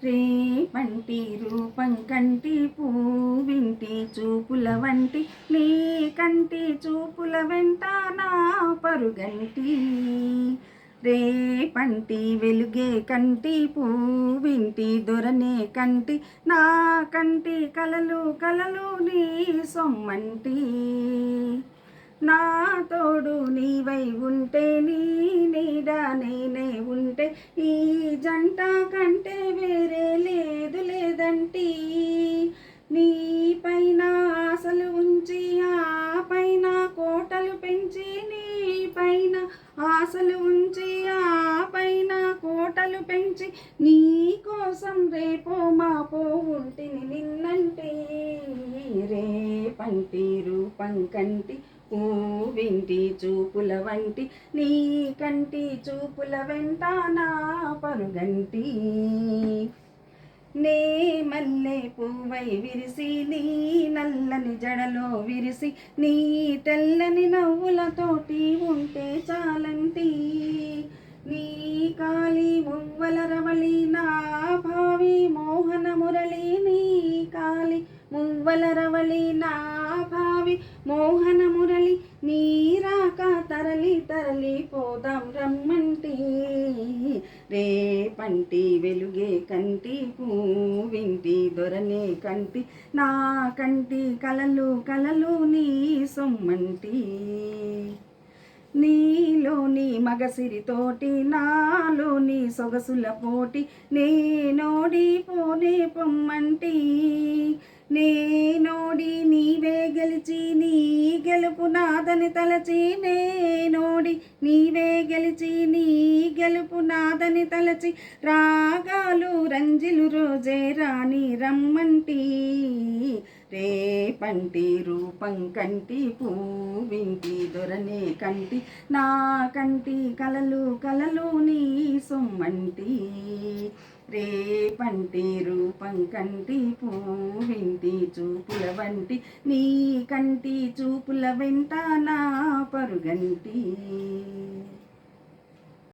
రేపంటి రూపం కంటి పూవింటి చూపుల వంటి నీ కంటి చూపుల వెంట నా పరుగంటి రేపంటి వెలుగే కంటి పూవింటి దొరనే కంటి నా కంటి కలలు కలలు నీ సొమ్మంటి నా తోడు నీవై ఉంటే నీ నీడ నేనే ఉంటే ఈ జంట కంటే వేరే లేదు లేదంటీ నీ పైన ఆశలు ఉంచి ఆ పైన కోటలు పెంచి నీ పైన ఆశలు ఉంచి ఆ పైన కోటలు పెంచి నీ కోసం రేపో మాపో ఉంటిని నిన్నంటే రేపంటి రూపం కంటి పూవింటి చూపుల వంటి నీ కంటి చూపుల వెంట నా పరుగంటి నే మల్లె పువ్వై విరిసి నీ నల్లని జడలో విరిసి నీ తెల్లని నవ్వులతోటి ఉంటే చాలంటి నీ కాలి మువ్వల రవళి నా భావి మోహన మురళి నీ కాలి మువ్వల రవళి నా భావి మోహన మురళి నీ రాక తరలి తరలి పోదాం రమ్మంటి రేపంటి వెలుగే కంటి పూవింటి దొరనే కంటి నా కంటి కలలు కలలు నీ సొమ్మంటి నీలోని మగసిరితోటి నాలోని సొగసుల పోటి నేనోడి పోనే పొమ్మంటి నేనోడి నీవే గెలిచి నీ గెలుపు నాదని తలచి నేనోడి నీవే గెలిచి నీ గెలుపు నాదని తలచి రాగాలు రంజిలు రోజే రాని రమ్మంటి రేపంటి రూపం కంటి పూవింటి దొరనే కంటి నా కంటి కలలు కలలు నీ సొమ్మంటి రేపంటి రూపం కంటి పూవింటి చూపుల వంటి నీ కంటి చూపుల వెంట నా పరుగంటి